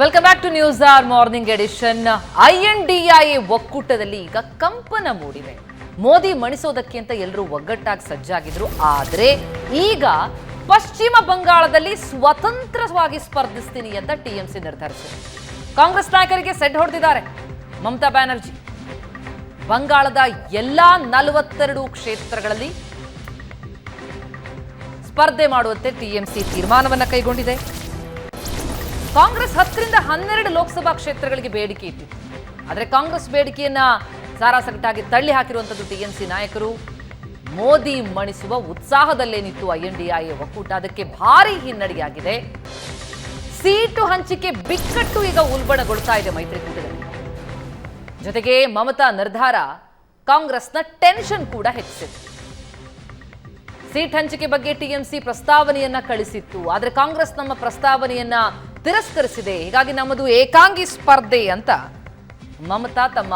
Welcome back to news hour morning edition. INDIA ಒಕ್ಕೂಟದಲ್ಲಿ ಈಗ ಕಂಪನ ಮೂಡಿದೆ. ಮೋದಿ ಮಣಿಸೋದಕ್ಕೆ ಅಂತ ಎಲ್ಲರೂ ಒಗ್ಗಟ್ಟಾಗಿ ಸಜ್ಜಾಗಿದ್ರು. ಆದರೆ ಈಗ ಪಶ್ಚಿಮ ಬಂಗಾಳದಲ್ಲಿ ಸ್ವತಂತ್ರವಾಗಿ ಸ್ಪರ್ಧಿಸ್ತೀನಿ ಅಂತ TMC ನಿರ್ಧರಿಸಿದೆ. ಕಾಂಗ್ರೆಸ್ ನಾಯಕರಿಗೆ ಸೆಡ್ ಹೊಡೆದಿದ್ದಾರೆ ಮಮತಾ ಬ್ಯಾನರ್ಜಿ. ಬಂಗಾಳದ ಎಲ್ಲಾ 42 ಕ್ಷೇತ್ರಗಳಲ್ಲಿ ಸ್ಪರ್ಧೆ ಮಾಡುವಂತೆ TMC ತೀರ್ಮಾನವನ್ನು ಕೈಗೊಂಡಿದೆ. ಕಾಂಗ್ರೆಸ್ 10ರಿಂದ 12 ಲೋಕಸಭಾ ಕ್ಷೇತ್ರಗಳಿಗೆ ಬೇಡಿಕೆ ಇಟ್ಟಿತ್ತು. ಆದರೆ ಕಾಂಗ್ರೆಸ್ ಬೇಡಿಕೆಯನ್ನ ಸಾರಾಸಗಟಾಗಿ ತಳ್ಳಿ ಹಾಕಿರುವಂಥದ್ದು TMC ನಾಯಕರು. ಮೋದಿ ಮಣಿಸುವ ಉತ್ಸಾಹದಲ್ಲೇನಿತ್ತು INDIA ಒಕ್ಕೂಟ, ಅದಕ್ಕೆ ಭಾರಿ ಹಿನ್ನಡೆಯಾಗಿದೆ. ಸೀಟು ಹಂಚಿಕೆ ಬಿಕ್ಕಟ್ಟು ಈಗ ಉಲ್ಬಣಗೊಳ್ತಾ ಇದೆ ಮೈತ್ರಿಕೂಟದಲ್ಲಿ. ಜೊತೆಗೆ ಮಮತಾ ನಿರ್ಧಾರ ಕಾಂಗ್ರೆಸ್ನ ಟೆನ್ಷನ್ ಕೂಡ ಹೆಚ್ಚಿಸಿದೆ. ಸೀಟ್ ಹಂಚಿಕೆ ಬಗ್ಗೆ TMC ಪ್ರಸ್ತಾವನೆಯನ್ನ ಕಳಿಸಿತ್ತು. ಆದರೆ ಕಾಂಗ್ರೆಸ್ ನಮ್ಮ ಪ್ರಸ್ತಾವನೆಯನ್ನ ತಿರಸ್ಕರಿಸಿದೆ. ಹೀಗಾಗಿ ನಮ್ಮದು ಏಕಾಂಗಿ ಸ್ಪರ್ಧೆ ಅಂತ ಮಮತಾ ತಮ್ಮ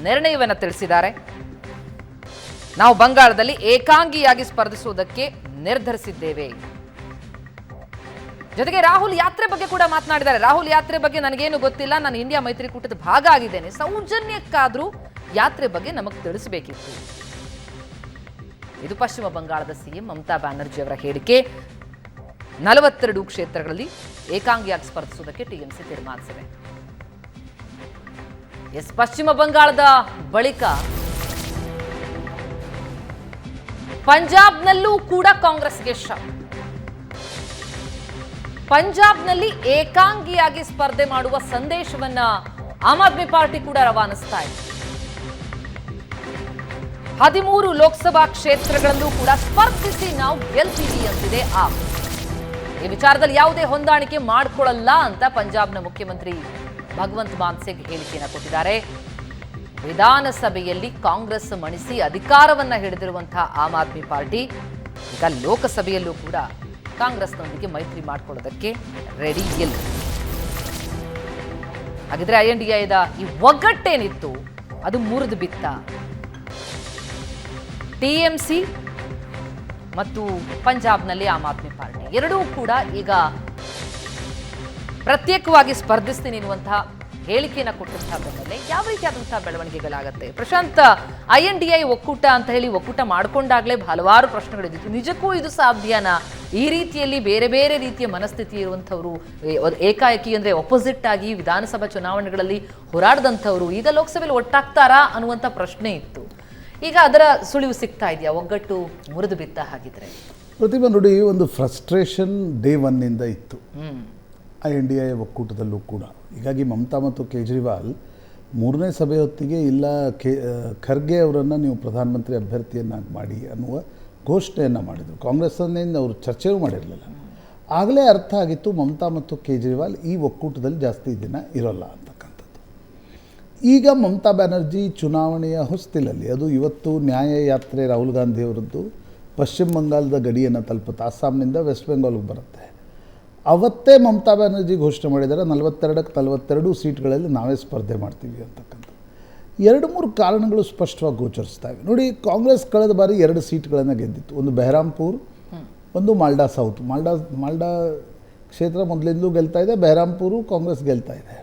ನಿರ್ಣಯವನ್ನು ತಿಳಿಸಿದ್ದಾರೆ. ನಾವು ಬಂಗಾಳದಲ್ಲಿ ಏಕಾಂಗಿಯಾಗಿ ಸ್ಪರ್ಧಿಸುವುದಕ್ಕೆ ನಿರ್ಧರಿಸಿದ್ದೇವೆ. ಜೊತೆಗೆ ರಾಹುಲ್ ಯಾತ್ರೆ ಬಗ್ಗೆ ಕೂಡ ಮಾತನಾಡಿದ್ದಾರೆ. ರಾಹುಲ್ ಯಾತ್ರೆ ಬಗ್ಗೆ ನನಗೇನು ಗೊತ್ತಿಲ್ಲ, ನಾನು ಇಂಡಿಯಾ ಮೈತ್ರಿಕೂಟದ ಭಾಗ ಆಗಿದ್ದೇನೆ, ಸೌಜನ್ಯಕ್ಕಾದ್ರೂ ಯಾತ್ರೆ ಬಗ್ಗೆ ನಮಗೆ ತಿಳಿಸಬೇಕಿತ್ತು. ಇದು ಪಶ್ಚಿಮ ಬಂಗಾಳದ CM ಮಮತಾ ಬ್ಯಾನರ್ಜಿ ಅವರ ಹೇಳಿಕೆ. 42 ಕ್ಷೇತ್ರಗಳಲ್ಲಿ ಏಕಾಂಗಿಯಾಗಿ ಸ್ಪರ್ಧಿಸುವುದಕ್ಕೆ TMC ತೀರ್ಮಾನಿಸಿದೆ. ಪಶ್ಚಿಮ ಬಂಗಾಳದ ಬಳಿಕ ಪಂಜಾಬ್ನಲ್ಲೂ ಕೂಡ ಕಾಂಗ್ರೆಸ್ಗೆ ಶಾಕ್. ಪಂಜಾಬ್ನಲ್ಲಿ ಏಕಾಂಗಿಯಾಗಿ ಸ್ಪರ್ಧೆ ಮಾಡುವ ಸಂದೇಶವನ್ನ ಆಮ್ ಆದ್ಮಿ ಪಾರ್ಟಿ ಕೂಡ ರವಾನಿಸ್ತಾ ಇದೆ. 13 ಲೋಕಸಭಾ ಕ್ಷೇತ್ರಗಳಲ್ಲೂ ಕೂಡ ಸ್ಪರ್ಧಿಸಿ ನಾವು ಗೆಲ್ತೀವಿ ಅಂತಿದೆ ಆಪ್. ಈ ವಿಚಾರದಲ್ಲಿ ಯಾವುದೇ ಹೊಂದಾಣಿಕೆ ಮಾಡಿಕೊಳ್ಳಲ್ಲ ಅಂತ ಪಂಜಾಬ್ನ ಮುಖ್ಯಮಂತ್ರಿ ಭಗವಂತ್ ಮಾನ್ ಸಿಂಗ್ ಹೇಳಿಕೆಯನ್ನು ಕೊಟ್ಟಿದ್ದಾರೆ. ವಿಧಾನಸಭೆಯಲ್ಲಿ ಕಾಂಗ್ರೆಸ್ ಮಣಿಸಿ ಅಧಿಕಾರವನ್ನ ಹಿಡಿದಿರುವಂತಹ ಆಮ್ ಆದ್ಮಿ ಪಾರ್ಟಿ ಈಗ ಲೋಕಸಭೆಯಲ್ಲೂ ಕೂಡ ಕಾಂಗ್ರೆಸ್ನೊಂದಿಗೆ ಮೈತ್ರಿ ಮಾಡಿಕೊಳ್ಳೋದಕ್ಕೆ ರೆಡಿ ಇಲ್ಲ. ಹಾಗಿದ್ರೆ INDIAದ ಈ ಒಗ್ಗಟ್ಟೇನಿತ್ತು ಅದು ಮುರಿದು ಬಿತ್ತ. TMC ಮತ್ತು ಪಂಜಾಬ್ನಲ್ಲಿ ಆಮ್ ಆದ್ಮಿ ಪಾರ್ಟಿ ಎರಡೂ ಕೂಡ ಈಗ ಪ್ರತ್ಯೇಕವಾಗಿ ಸ್ಪರ್ಧಿಸ್ತೀನಿ ಎನ್ನುವಂತಹ ಹೇಳಿಕೆಯನ್ನು ಕೊಟ್ಟಂತಹ ಬೆನ್ನಲ್ಲೇ ಯಾವ ರೀತಿಯಾದಂತಹ ಬೆಳವಣಿಗೆಗಳಾಗತ್ತೆ? ಪ್ರಶಾಂತ್, INDIA ಒಕ್ಕೂಟ ಅಂತ ಹೇಳಿ ಒಕ್ಕೂಟ ಮಾಡ್ಕೊಂಡಾಗಲೇ ಹಲವಾರು ಪ್ರಶ್ನೆಗಳಿದ್ದಿತ್ತು. ನಿಜಕ್ಕೂ ಇದು ಸಾಧ್ಯನಾ? ಈ ರೀತಿಯಲ್ಲಿ ಬೇರೆ ಬೇರೆ ರೀತಿಯ ಮನಸ್ಥಿತಿ ಇರುವಂಥವ್ರು, ಏಕಾಏಕಿ ಅಂದರೆ ಅಪೋಸಿಟ್ ಆಗಿ ವಿಧಾನಸಭಾ ಚುನಾವಣೆಗಳಲ್ಲಿ ಹೋರಾಡದಂಥವ್ರು ಈಗ ಲೋಕಸಭೆಯಲ್ಲಿ ಒಟ್ಟಾಗ್ತಾರಾ ಅನ್ನುವಂಥ ಪ್ರಶ್ನೆ ಇತ್ತು. ಈಗ ಅದರ ಸುಳಿವು ಸಿಗ್ತಾ ಇದೆಯಾ? ಒಗ್ಗಟ್ಟು ಮುರಿದು ಬಿತ್ತ ಹಾಗಿದ್ರೆ? ಪ್ರತಿಭಾ ನೋಡಿ, ಒಂದು ಫ್ರಸ್ಟ್ರೇಷನ್ ಡೇ 1 ಇತ್ತು INDIA ಒಕ್ಕೂಟದಲ್ಲೂ ಕೂಡ. ಹೀಗಾಗಿ ಮಮತಾ ಮತ್ತು ಕೇಜ್ರಿವಾಲ್ 3ನೇ ಸಭೆ ಹೊತ್ತಿಗೆ ಇಲ್ಲ ಖರ್ಗೆ ಅವರನ್ನು ನೀವು ಪ್ರಧಾನಮಂತ್ರಿ ಅಭ್ಯರ್ಥಿಯನ್ನಾಗಿ ಮಾಡಿ ಅನ್ನುವ ಘೋಷಣೆಯನ್ನು ಮಾಡಿದರು. ಕಾಂಗ್ರೆಸ್ಸನ್ನೇನು ಅವರು ಚರ್ಚೆಯೂ ಮಾಡಿರಲಿಲ್ಲ. ಆಗಲೇ ಅರ್ಥ ಆಗಿತ್ತು ಮಮತಾ ಮತ್ತು ಕೇಜ್ರಿವಾಲ್ ಈ ಒಕ್ಕೂಟದಲ್ಲಿ ಜಾಸ್ತಿ ದಿನ ಇರೋಲ್ಲ ಅಂತಕ್ಕಂಥದ್ದು. ಈಗ ಮಮತಾ ಬ್ಯಾನರ್ಜಿ ಚುನಾವಣೆಯ ಹೊಸ್ತಿಲಲ್ಲಿ, ಅದು ಇವತ್ತು ನ್ಯಾಯ ಯಾತ್ರೆ ರಾಹುಲ್ ಗಾಂಧಿಯವರದ್ದು ಪಶ್ಚಿಮ ಬಂಗಾಳದ ಗಡಿಯನ್ನು ತಲುಪುತ್ತೆ. ಅಸ್ಸಾಂನಿಂದ ವೆಸ್ಟ್ ಬೆಂಗಾಲ್ಗೆ ಬರುತ್ತೆ. ಅವತ್ತೇ ಮಮತಾ ಬ್ಯಾನರ್ಜಿ ಘೋಷಣೆ ಮಾಡಿದ್ದಾರೆ 42ಕ್ಕೆ 42 ಸೀಟ್ಗಳಲ್ಲಿ ನಾವೇ ಸ್ಪರ್ಧೆ ಮಾಡ್ತೀವಿ ಅಂತಕ್ಕಂಥ 2-3 ಕಾರಣಗಳು ಸ್ಪಷ್ಟವಾಗಿ ಗೋಚರಿಸ್ತಾವೆ. ನೋಡಿ, ಕಾಂಗ್ರೆಸ್ ಕಳೆದ ಬಾರಿ 2 ಸೀಟ್ಗಳನ್ನು ಗೆದ್ದಿತ್ತು. ಒಂದು ಬೆಹರಾಂಪುರ್, ಒಂದು ಮಾಲ್ಡಾ ಸೌತ್. ಮಾಲ್ಡಾ ಕ್ಷೇತ್ರ ಮೊದಲಿಂದಲೂ ಗೆಲ್ತಾ ಇದೆ, ಬೆಹರಾಂಪುರು ಕಾಂಗ್ರೆಸ್ ಗೆಲ್ತಾ ಇದೆ.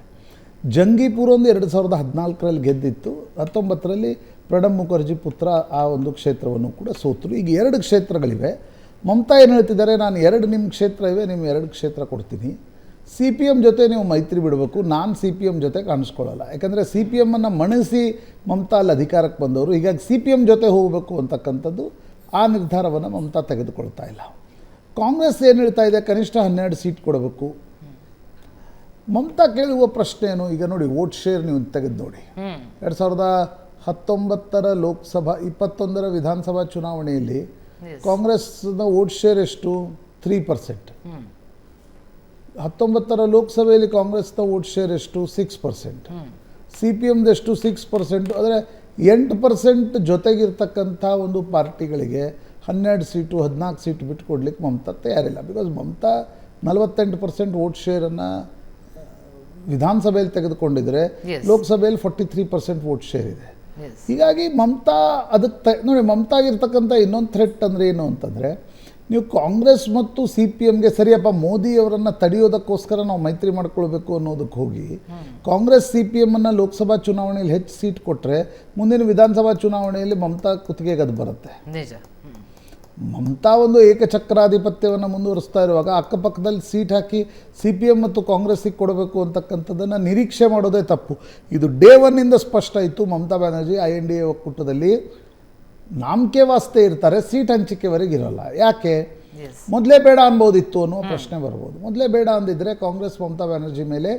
ಜಂಗೀಪುರ ಒಂದು 2014ರಲ್ಲಿ ಗೆದ್ದಿತ್ತು. 19ರಲ್ಲಿ ಪ್ರಣಬ್ ಮುಖರ್ಜಿ ಪುತ್ರ ಆ ಒಂದು ಕ್ಷೇತ್ರವನ್ನು ಕೂಡ ಸೋತರು. ಈಗ 2 ಕ್ಷೇತ್ರಗಳಿವೆ. ಮಮತಾ ಏನು ಹೇಳ್ತಿದ್ದಾರೆ, ನಾನು 2 ನಿಮ್ಮ ಕ್ಷೇತ್ರ ಇವೆ, ನಿಮ್ಮ 2 ಕ್ಷೇತ್ರ ಕೊಡ್ತೀನಿ. CPM ಜೊತೆ ನೀವು ಮೈತ್ರಿ ಬಿಡಬೇಕು, ನಾನು CPM ಜೊತೆ ಕಾಣಿಸ್ಕೊಳ್ಳಲ್ಲ. ಯಾಕಂದರೆ CPMನ್ನು ಮಣಿಸಿ ಮಮತಾ ಅಲ್ಲಿ ಅಧಿಕಾರಕ್ಕೆ ಬಂದವರು. ಹೀಗಾಗಿ CPM ಜೊತೆ ಹೋಗಬೇಕು ಅಂತಕ್ಕಂಥದ್ದು ಆ ನಿರ್ಧಾರವನ್ನು ಮಮತಾ ತೆಗೆದುಕೊಳ್ತಾ ಇಲ್ಲ. ಕಾಂಗ್ರೆಸ್ ಏನು ಹೇಳ್ತಾ ಇದೆ, ಕನಿಷ್ಠ 12 ಸೀಟ್ ಕೊಡಬೇಕು. ಮಮತಾ ಕೇಳುವ ಪ್ರಶ್ನೆ ಏನು? ಈಗ ನೋಡಿ, ವೋಟ್ ಶೇರ್ ನೀವು ತೆಗೆದು ನೋಡಿ. 2019ರ ಲೋಕಸಭಾ 21ರ ವಿಧಾನಸಭಾ ಚುನಾವಣೆಯಲ್ಲಿ ಕಾಂಗ್ರೆಸ್ನ ವೋಟ್ ಶೇರ್ ಎಷ್ಟು? 3%. 19ರ ಲೋಕಸಭೆಯಲ್ಲಿ ಕಾಂಗ್ರೆಸ್ನ ವೋಟ್ ಶೇರ್ ಎಷ್ಟು? 6%. CPMದೆಷ್ಟು? 6%. ಆದರೆ 8% ಜೊತೆಗಿರ್ತಕ್ಕಂಥ ಒಂದು ಪಾರ್ಟಿಗಳಿಗೆ 12 ಸೀಟು 14 ಸೀಟು ಬಿಟ್ಟು ಕೊಡ್ಲಿಕ್ಕೆ ಮಮತಾ ತಯಾರಿಲ್ಲ. ಬಿಕಾಸ್ ಮಮತಾ 48% ವೋಟ್ ಶೇರನ್ನು ವಿಧಾನಸಭೆಯಲ್ಲಿ ತೆಗೆದುಕೊಂಡಿದ್ರೆ ಲೋಕಸಭೆಯಲ್ಲಿ 43% ವೋಟ್ ಶೇರ್ ಇದೆ. ಹೀಗಾಗಿ ಮಮತಾ ಅದಕ್ಕೆ ನೋಡಿ, ಮಮತಾಗಿರ್ತಕ್ಕಂಥ ಇನ್ನೊಂದು ಥ್ರೆಟ್ ಅಂದರೆ ಏನು ಅಂತಂದರೆ, ನೀವು ಕಾಂಗ್ರೆಸ್ ಮತ್ತು ಸಿ ಪಿ ಎಮ್ಗೆ ಸರಿಯಪ್ಪ ಮೋದಿಯವರನ್ನು ತಡೆಯೋದಕ್ಕೋಸ್ಕರ ನಾವು ಮೈತ್ರಿ ಮಾಡ್ಕೊಳ್ಬೇಕು ಅನ್ನೋದಕ್ಕೆ ಹೋಗಿ ಕಾಂಗ್ರೆಸ್ ಸಿ ಪಿ ಎಮ್ಮನ್ನು ಲೋಕಸಭಾ ಚುನಾವಣೆಯಲ್ಲಿ ಹೆಚ್ಚು ಸೀಟ್ ಕೊಟ್ಟರೆ ಮುಂದಿನ ವಿಧಾನಸಭಾ ಚುನಾವಣೆಯಲ್ಲಿ ಮಮತಾ ಕುತ್ತಿಗೆಗೆ ಅದು ಬರುತ್ತೆ. ನಿಜ. ಮಮತಾ ಒಂದು ಏಕಚಕ್ರಾಧಿಪತ್ಯವನ್ನು ಮುಂದುವರಿಸ್ತಾ ಇರುವಾಗ ಅಕ್ಕಪಕ್ಕದಲ್ಲಿ ಸೀಟ್ ಹಾಕಿ ಸಿ ಪಿ ಎಮ್ ಮತ್ತು ಕಾಂಗ್ರೆಸ್ಸಿಗೆ ಕೊಡಬೇಕು ಅಂತಕ್ಕಂಥದ್ದನ್ನು ನಿರೀಕ್ಷೆ ಮಾಡೋದೇ ತಪ್ಪು. ಇದು ಡೇ ಒನ್ನಿಂದ ಸ್ಪಷ್ಟ ಇತ್ತು. ಮಮತಾ ಬ್ಯಾನರ್ಜಿ INDA ಒಕ್ಕೂಟದಲ್ಲಿ ನಾಮಕೆ ವಾಸ್ತೆ ಇರ್ತಾರೆ, ಸೀಟ್ ಹಂಚಿಕೆವರೆಗೆ ಇರೋಲ್ಲ. ಯಾಕೆ? ಮೊದಲೇ ಬೇಡ ಅನ್ಬೋದಿತ್ತು ಅನ್ನೋ ಪ್ರಶ್ನೆ ಬರ್ಬೋದು. ಮೊದಲೇ ಬೇಡ ಅಂದಿದ್ರೆ ಕಾಂಗ್ರೆಸ್ ಮಮತಾ ಬ್ಯಾನರ್ಜಿ ಮೇಲೆ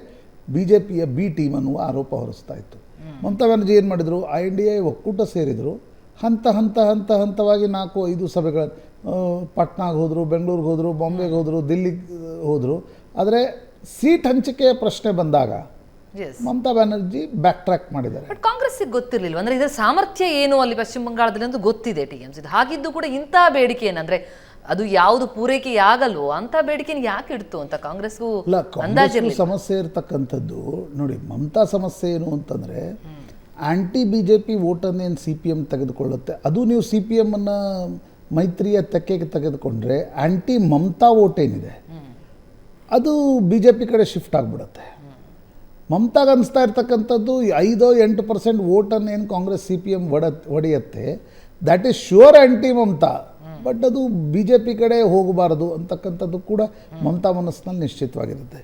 BJPಯ B ಟೀಮ್ ಅನ್ನುವ ಆರೋಪ ಹೊರಿಸ್ತಾ ಇತ್ತು. ಮಮತಾ ಬ್ಯಾನರ್ಜಿ ಏನು ಮಾಡಿದರು? INDA ಒಕ್ಕೂಟ ಸೇರಿದರು. ಹಂತವಾಗಿ 4-5 ಸಭೆಗಳ ಪಾಟ್ನಾಗೆ ಹೋದರು, ಬೆಂಗಳೂರಿಗೆ ಹೋದರು, ಬಾಂಬೆಗೆ ಹೋದರು, ದಿಲ್ಲಿಗೆ ಹೋದರು. ಆದರೆ ಸೀಟ್ ಹಂಚಿಕೆಯ ಪ್ರಶ್ನೆ ಬಂದಾಗ ಮಮತಾ ಬ್ಯಾನರ್ಜಿ ಬ್ಯಾಕ್ ಟ್ರ್ಯಾಕ್ ಮಾಡಿದ್ದಾರೆ. ಬಟ್ ಕಾಂಗ್ರೆಸ್ಸಿಗೆ ಗೊತ್ತಿರಲಿಲ್ಲ ಅಂದ್ರೆ ಇದರ ಸಾಮರ್ಥ್ಯ ಏನು ಅಲ್ಲಿ ಪಶ್ಚಿಮ ಬಂಗಾಳದಲ್ಲಿ ಅಂತ ಗೊತ್ತಿದೆ TMC. ಹಾಗಿದ್ದು ಕೂಡ ಇಂಥ ಬೇಡಿಕೆ ಏನಂದ್ರೆ ಅದು ಯಾವುದು ಪೂರೈಕೆಯಾಗಲ್ವೋ ಅಂತ ಬೇಡಿಕೆನ ಯಾಕೆ ಇಡ್ತು ಅಂತ ಕಾಂಗ್ರೆಸ್ಗೂ ಕಾಂಗ್ರೆಸ್ಗೂ ಸಮಸ್ಯೆ ಇರ್ತಕ್ಕಂಥದ್ದು ನೋಡಿ. ಮಮತಾ ಸಮಸ್ಯೆ ಏನು ಅಂತಂದರೆ ಆ್ಯಂಟಿ BJP ವೋಟನ್ನು ಏನು CPM ತೆಗೆದುಕೊಳ್ಳುತ್ತೆ, ಅದು ನೀವು CPMನ್ನು ಮೈತ್ರಿಯ ತೆಕ್ಕೆಗೆ ತೆಗೆದುಕೊಂಡ್ರೆ ಆ್ಯಂಟಿ ಮಮತಾ ವೋಟ್ ಏನಿದೆ ಅದು BJP ಕಡೆ ಶಿಫ್ಟ್ ಆಗಿಬಿಡುತ್ತೆ. ಮಮತಾಗೆ ಅನಿಸ್ತಾ ಇರ್ತಕ್ಕಂಥದ್ದು 5-8% ವೋಟನ್ನು ಏನು ಕಾಂಗ್ರೆಸ್ CPM ಒಡೆಯುತ್ತೆ, that is sure anti Mamata. But ಅದು BJP ಕಡೆ ಹೋಗಬಾರದು ಅಂತಕ್ಕಂಥದ್ದು ಕೂಡ ಮಮತಾ ಮನಸ್ಸಿನಲ್ಲಿ ನಿಶ್ಚಿತವಾಗಿರುತ್ತೆ.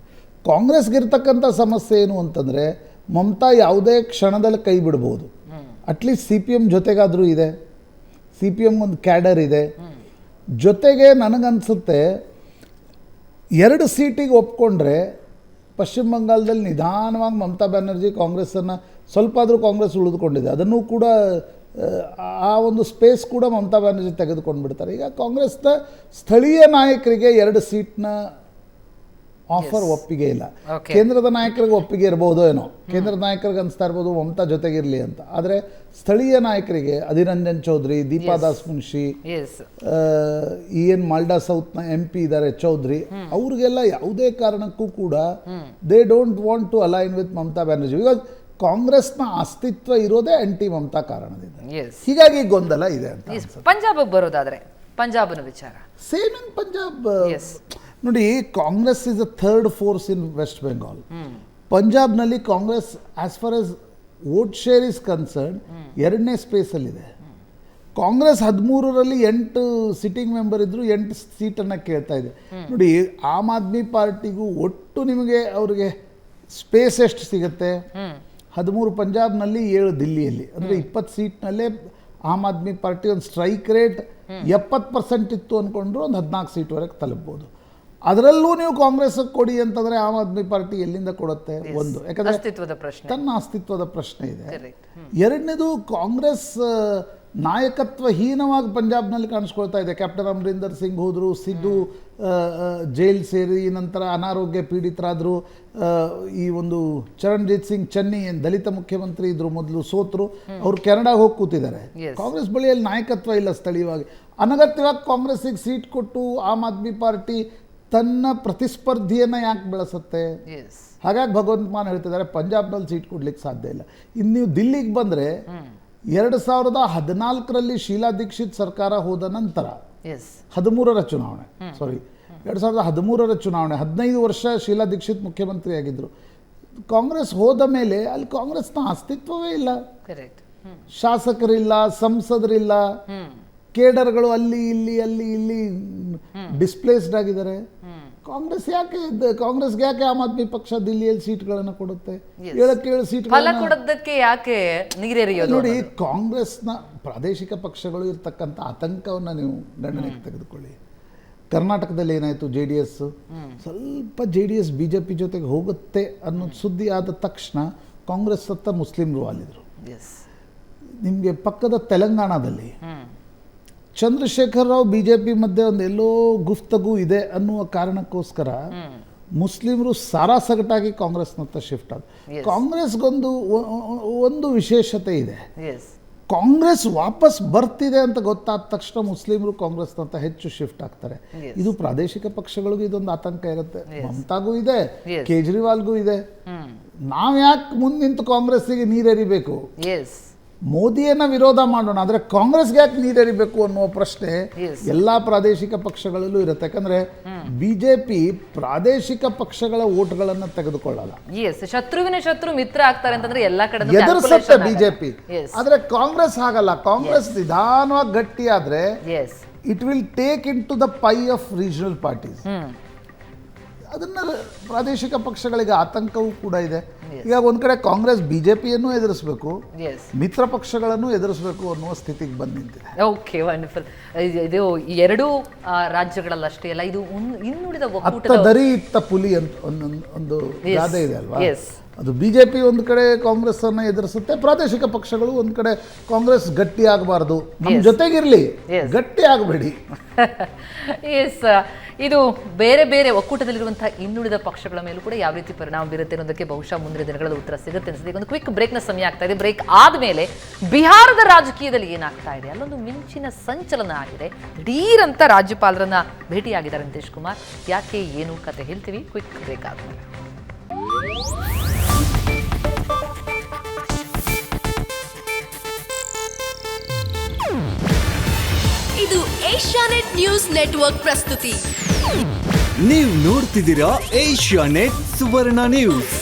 ಕಾಂಗ್ರೆಸ್ಗಿರ್ತಕ್ಕಂಥ ಸಮಸ್ಯೆ ಏನು ಅಂತಂದರೆ ಮಮತಾ ಯಾವುದೇ ಕ್ಷಣದಲ್ಲಿ ಕೈ ಬಿಡ್ಬೋದು. ಅಟ್ಲೀಸ್ಟ್ CPM ಜೊತೆಗಾದರೂ ಇದೆ, CPM ಒಂದು ಕ್ಯಾಡರ್ ಇದೆ. ಜೊತೆಗೆ ನನಗನ್ಸುತ್ತೆ 2 ಸೀಟಿಗೆ ಒಪ್ಕೊಂಡ್ರೆ ಪಶ್ಚಿಮ ಬಂಗಾಳದಲ್ಲಿ ನಿಧಾನವಾಗಿ ಮಮತಾ ಬ್ಯಾನರ್ಜಿ ಕಾಂಗ್ರೆಸ್ಸನ್ನು ಸ್ವಲ್ಪ ಆದರೂ ಕಾಂಗ್ರೆಸ್ ಉಳಿದುಕೊಂಡಿದೆ, ಅದನ್ನು ಕೂಡ ಆ ಒಂದು ಸ್ಪೇಸ್ ಕೂಡ ಮಮತಾ ಬ್ಯಾನರ್ಜಿ ತೆಗೆದುಕೊಂಡು ಬಿಡ್ತಾರೆ. ಈಗ ಕಾಂಗ್ರೆಸ್ನ ಸ್ಥಳೀಯ ನಾಯಕರಿಗೆ 2 ಸೀಟ್ನ ಆಫರ್ ಒಪ್ಪಿಗೆ ಇಲ್ಲ. ಕೇಂದ್ರದ ನಾಯಕರಿಗೆ ಒಪ್ಪಿಗೆ ಇರ್ಬೋದು ಏನೋ, ಕೇಂದ್ರದ ನಾಯಕರಿಗೆ ಅನಿಸ್ತಾ ಇರ್ಬೋದು ಮಮತಾ ಜೊತೆಗಿರಲಿ ಅಂತ. ಆದರೆ ಸ್ಥಳೀಯ ನಾಯಕರಿಗೆ ಅಧೀರ್ ರಂಜನ್ ಚೌಧರಿ, ದೀಪಾ ದಾಸ್ ಮುನ್ಷಿ, ಮಾಲ್ಡಾ ಸೌತ್ನ MP ಇದ್ದಾರೆ ಚೌಧರಿ, ಅವ್ರಿಗೆಲ್ಲ ಯಾವುದೇ ಕಾರಣಕ್ಕೂ ಕೂಡ they don't want to align with Mamata Banerjee. Because ಕಾಂಗ್ರೆಸ್ನ ಅಸ್ತಿತ್ವ ಇರೋದೇ ಆಂಟಿ ಮಮತಾ ಕಾರಣದಿಂದ. ಹೀಗಾಗಿ ಗೊಂದಲ ಇದೆ ಅಂತ. ಪಂಜಾಬ್ ಬರೋದಾದ್ರೆ ಪಂಜಾಬ್ನ ವಿಚಾರ ಸೇಮ್ ಇನ್ ಪಂಜಾಬ್ ನೋಡಿ. Congress is a third force in West Bengal. ಪಂಜಾಬ್ನಲ್ಲಿ Congress as far as vote share is concern 2ನೇ ಸ್ಪೇಸಲ್ಲಿದೆ. ಕಾಂಗ್ರೆಸ್ 13ರಲ್ಲಿ 8 ಸಿಟ್ಟಿಂಗ್ ಮೆಂಬರ್ ಇದ್ದರು, 8 ಸೀಟನ್ನು ಕೇಳ್ತಾ ಇದೆ. ನೋಡಿ, ಆಮ್ ಆದ್ಮಿ ಪಾರ್ಟಿಗೂ ಒಟ್ಟು ನಿಮಗೆ ಅವ್ರಿಗೆ ಸ್ಪೇಸ್ ಎಷ್ಟು ಸಿಗುತ್ತೆ? 13 ಪಂಜಾಬ್ನಲ್ಲಿ, 7 ದಿಲ್ಲಿಯಲ್ಲಿ. ಅಂದರೆ 20 ಸೀಟ್ನಲ್ಲೇ ಆಮ್ ಆದ್ಮಿ ಪಾರ್ಟಿ ಒಂದು ಸ್ಟ್ರೈಕ್ ರೇಟ್ 70% ಇತ್ತು ಅಂದ್ಕೊಂಡ್ರು ಒಂದು 14 ಸೀಟ್ವರೆಗೆ ತಲುಪ್ಬೋದು. ಅದರಲ್ಲೂ ನೀವು ಕಾಂಗ್ರೆಸ್ ಕೊಡಿ ಅಂತಂದರೆ ಆಮ್ ಆದ್ಮಿ ಪಾರ್ಟಿ ಎಲ್ಲಿಂದ ಕೊಡುತ್ತೆ? ಒಂದು, ಯಾಕಂದರೆ ತನ್ನ ಅಸ್ತಿತ್ವದ ಪ್ರಶ್ನೆ ಇದೆ. 2ನೇದು ಕಾಂಗ್ರೆಸ್ ನಾಯಕತ್ವಹೀನವಾಗಿ ಪಂಜಾಬ್ನಲ್ಲಿ ಕಾಣಿಸ್ಕೊಳ್ತಾ ಇದೆ. ಕ್ಯಾಪ್ಟನ್ ಅಮರಿಂದರ್ ಸಿಂಗ್ ಹೋದರು, ಸಿದ್ದು ಜೈಲ್ ಸೇರಿ ನಂತರ ಅನಾರೋಗ್ಯ ಪೀಡಿತರಾದರು. ಈ ಒಂದು ಚರಣ್ಜೀತ್ ಸಿಂಗ್ ಚನ್ನಿ ಏನು ದಲಿತ ಮುಖ್ಯಮಂತ್ರಿ ಇದ್ರು, ಮೊದಲು ಸೋತರು, ಅವರು ಕೆನಡಾಗೆ ಹೋಗಿ ಕೂತಿದ್ದಾರೆ. ಕಾಂಗ್ರೆಸ್ ಬಳಿಯಲ್ಲಿ ನಾಯಕತ್ವ ಇಲ್ಲ ಸ್ಥಳೀಯವಾಗಿ. ಅನಗತ್ಯವಾಗಿ ಕಾಂಗ್ರೆಸ್ಸಿಗೆ ಸೀಟ್ ಕೊಟ್ಟು ಆಮ್ ಆದ್ಮಿ ಪಾರ್ಟಿ ತನ್ನ ಪ್ರತಿಸ್ಪರ್ಧಿಯನ್ನು ಯಾಕೆ ಬೆಳೆಸುತ್ತೆ? ಹಾಗಾಗಿ ಭಗವಂತ ಮಾನ್ ಹೇಳ್ತಿದ್ದಾರೆ ಪಂಜಾಬ್ನಲ್ಲಿ ಸೀಟ್ ಕೊಡ್ಲಿಕ್ಕೆ ಸಾಧ್ಯ ಇಲ್ಲ. ಇನ್ನು ನೀವು ದಿಲ್ಲಿಗೆ ಬಂದರೆ 2014ರಲ್ಲಿ ಶೀಲಾ ದೀಕ್ಷಿತ್ ಸರ್ಕಾರ ಹೋದ ನಂತರ 13ರ ಚುನಾವಣೆ, 2013ರ ಚುನಾವಣೆ, 15 ವರ್ಷ ಶೀಲಾ ದೀಕ್ಷಿತ್ ಮುಖ್ಯಮಂತ್ರಿ ಆಗಿದ್ದರು. ಕಾಂಗ್ರೆಸ್ ಹೋದ ಮೇಲೆ ಅಲ್ಲಿ ಕಾಂಗ್ರೆಸ್ನ ಅಸ್ತಿತ್ವವೇ ಇಲ್ಲ. ಶಾಸಕರಿಲ್ಲ, ಸಂಸದರಿಲ್ಲ, ಕೇಡರ್ಗಳು ಅಲ್ಲಿ ಇಲ್ಲಿ ಡಿಸ್ಪ್ಲೇಸ್ಡ್ ಆಗಿದ್ದಾರೆ. ಕಾಂಗ್ರೆಸ್ಗೆ ಯಾಕೆ ಆಮ್ ಆದ್ಮಿ ಪಕ್ಷ ದಿಲ್ಲಿಯಲ್ಲಿ ಸೀಟ್ಗಳನ್ನು ಕೊಡುತ್ತೆ? 7 ಸೀಟ್ಗಳನ್ನು ಯಾಕೆ ನೀರೆರಿಯೋದು? ನೋಡಿ, ಕಾಂಗ್ರೆಸ್ನ ಪ್ರಾದೇಶಿಕ ಪಕ್ಷಗಳು ಇರ್ತಕ್ಕಂಥ ಆತಂಕವನ್ನು ನೀವು ಗಣನೆಗೆ ತೆಗೆದುಕೊಳ್ಳಿ. ಕರ್ನಾಟಕದಲ್ಲಿ ಏನಾಯಿತು? JDS ಸ್ವಲ್ಪ JDS BJP ಜೊತೆಗೆ ಹೋಗುತ್ತೆ ಅನ್ನೋ ಸುದ್ದಿ ಆದ ತಕ್ಷಣ ಕಾಂಗ್ರೆಸ್ ಹತ್ತ ಮುಸ್ಲಿಮರು ವಾಲಿದ್ರು. ನಿಮಗೆ ಪಕ್ಕದ ತೆಲಂಗಾಣದಲ್ಲಿ ಚಂದ್ರಶೇಖರ್ ರಾವ್ BJP ಮಧ್ಯೆ ಒಂದು ಎಲ್ಲೋ ಗುಫ್ತಗೂ ಇದೆ ಅನ್ನುವ ಕಾರಣಕ್ಕೋಸ್ಕರ ಮುಸ್ಲಿಮರು ಸಾರಾಸಗಟಾಗಿ ಕಾಂಗ್ರೆಸ್ನತ್ತ ಶಿಫ್ಟ್ ಆದ. ಕಾಂಗ್ರೆಸ್ಗೊಂದು ವಿಶೇಷತೆ ಇದೆ. ಕಾಂಗ್ರೆಸ್ ವಾಪಸ್ ಬರ್ತಿದೆ ಅಂತ ಗೊತ್ತಾದ ತಕ್ಷಣ ಮುಸ್ಲಿಮರು ಕಾಂಗ್ರೆಸ್ನಂತ ಹೆಚ್ಚು ಶಿಫ್ಟ್ ಆಗ್ತಾರೆ. ಇದು ಪ್ರಾದೇಶಿಕ ಪಕ್ಷಗಳಿಗೂ ಇದೊಂದು ಆತಂಕ ಇರುತ್ತೆ. ಮಮತಾಗೂ ಇದೆ, ಕೇಜ್ರಿವಾಲ್ಗೂ ಇದೆ. ನಾವು ಯಾಕೆ ಮುಂದೆ ನಿಂತು ಕಾಂಗ್ರೆಸ್ಸಿಗೆ ನೀರೆರಿಬೇಕು? ಮೋದಿಯನ್ನ ವಿರೋಧ ಮಾಡೋಣ, ಆದರೆ ಕಾಂಗ್ರೆಸ್ಗೆ ಯಾಕೆ ನೀರಿರಬೇಕು ಅನ್ನುವ ಪ್ರಶ್ನೆ Yes. ಎಲ್ಲ ಪ್ರಾದೇಶಿಕ ಪಕ್ಷಗಳಲ್ಲೂ ಇರುತ್ತೆ. ಯಾಕಂದ್ರೆ ಬಿಜೆಪಿ ಪ್ರಾದೇಶಿಕ ಪಕ್ಷಗಳ ಓಟ್ಗಳನ್ನು ತೆಗೆದುಕೊಳ್ಳಲ್ಲ, ಎಸ್, ಶತ್ರುವಿನ ಶತ್ರು ಮಿತ್ರ ಆಗ್ತಾರೆ ಅಂತಂದ್ರೆ ಎಲ್ಲಾ ಕಡೆ ಎದುರಿಸುತ್ತೆ ಬಿಜೆಪಿ. Yes. ಆದರೆ ಕಾಂಗ್ರೆಸ್ ಹಾಗಲ್ಲ. ಕಾಂಗ್ರೆಸ್ ನಿಧಾನವಾಗಿ ಗಟ್ಟಿಯಾದ್ರೆ yes, it will take into the pie of regional parties. ಅದನ್ನ ಪ್ರಾದೇಶಿಕ ಪಕ್ಷಗಳಿಗೆ ಆತಂಕವೂ ಕೂಡ ಇದೆ. ಈಗ ಒಂದ್ ಕಡೆ ಕಾಂಗ್ರೆಸ್ ಬಿಜೆಪಿಯನ್ನು ಎದುರಿಸಬೇಕು, ಎಸ್, ಮಿತ್ರ ಪಕ್ಷಗಳನ್ನು ಎದುರಿಸಬೇಕು ಅನ್ನುವ ಸ್ಥಿತಿಗೆ ಬಂದು ನಿಂತಿದೆ. Okay, wonderful. ಇದು ಈ ಎರಡೂ ರಾಜ್ಯಗಳಲ್ಲಷ್ಟೇ ಅಲ್ಲ, ಇದು ಇನ್ನುಳಿದ ಅತ್ತ ಒಕ್ಕೂಟದ ದರಿ ಇತ್ತ ಪುಲಿ ಅಂತ ಒಂದು ಗಾದೆ ಇದೆ ಅಲ್ವಾ. ಎಸ್, ಅದು ಬಿಜೆಪಿ ಒಂದು ಕಡೆ ಕಾಂಗ್ರೆಸ್ ಅನ್ನ ಎದುರಿಸುತ್ತೆ, ಪ್ರಾದೇಶಿಕ ಪಕ್ಷಗಳು ಒಂದ್ ಕಡೆ ಕಾಂಗ್ರೆಸ್ ಗಟ್ಟಿ ಆಗಬಾರ್ದು, ನಮ್ಮ ಜೊತೆಗಿರ್ಲಿ, Yes. ಗಟ್ಟಿ ಆಗಬೇಡಿ. ಎಸ್, ಇದು ಬೇರೆ ಬೇರೆ ಒಕ್ಕೂಟದಲ್ಲಿರುವಂತಹ ಇನ್ನುಳಿದ ಪಕ್ಷಗಳ ಮೇಲೂ ಕೂಡ ಯಾವ ರೀತಿ ಪರಿಣಾಮ ಬೀರುತ್ತೆ ಅನ್ನೋದಕ್ಕೆ ಬಹುಶಃ ಮುಂದಿನ ದಿನಗಳಲ್ಲಿ ಉತ್ತರ ಸಿಗುತ್ತೆ ಅನ್ಸುತ್ತೆ. ಈಗ ಒಂದು ಕ್ವಿಕ್ ಬ್ರೇಕ್ನ ಸಮಯ ಆಗ್ತಾ ಇದೆ. ಬ್ರೇಕ್ ಆದ್ಮೇಲೆ ಬಿಹಾರದ ರಾಜಕೀಯದಲ್ಲಿ ಏನಾಗ್ತಾ ಇದೆ, ಅಲ್ಲೊಂದು ಮಿಂಚಿನ ಸಂಚಲನ ಆಗಿದೆ. ದಿಢೀರಂತ ರಾಜ್ಯಪಾಲರನ್ನ ಭೇಟಿಯಾಗಿದ್ದಾರೆ ನಿತೀಶ್ ಕುಮಾರ್. ಯಾಕೆ, ಏನು ಕತೆ ಹೇಳ್ತೀವಿ ಕ್ವಿಕ್ ಬ್ರೇಕ್ ಆದ್ಮೇಲೆ. ಇದು ಏಷ್ಯಾನೆಟ್ ನ್ಯೂಸ್ ನೆಟ್ವರ್ಕ್ ಪ್ರಸ್ತುತಿ. ನೀವು ನೋಡ್ತಿದ್ದೀರಾ ಏಷ್ಯಾನೆಟ್ ಸುವರ್ಣ ನ್ಯೂಸ್.